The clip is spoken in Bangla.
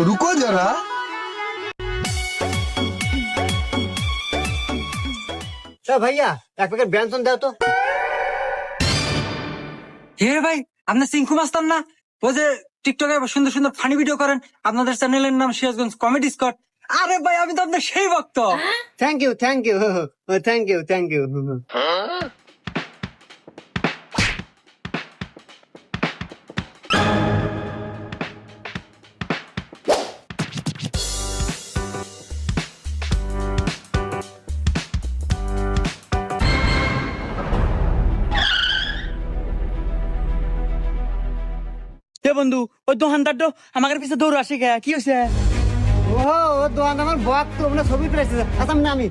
रुको जरा। ভাইয়া এক প্যাকেট ব্যঞ্জন দাও তো। হে ভাই, আপনার সিংকু মাস্তান না? ও যে টিকটকে সুন্দর সুন্দর ফানি ভিডিও করেন, আপনাদের চ্যানেলের নাম সিরাজগঞ্জ কমেডি স্কট। আরে ভাই, আমি তো আপনার সেই ভক্ত। Thank you thank you thank you thank you. বন্ধু, ওই দোকানদার আমাদের পিছে দৌড় আসে গে, কি হয়েছে? ও দোকান আমার বক তো ছবি পেয়েছে। আচ্ছা আমি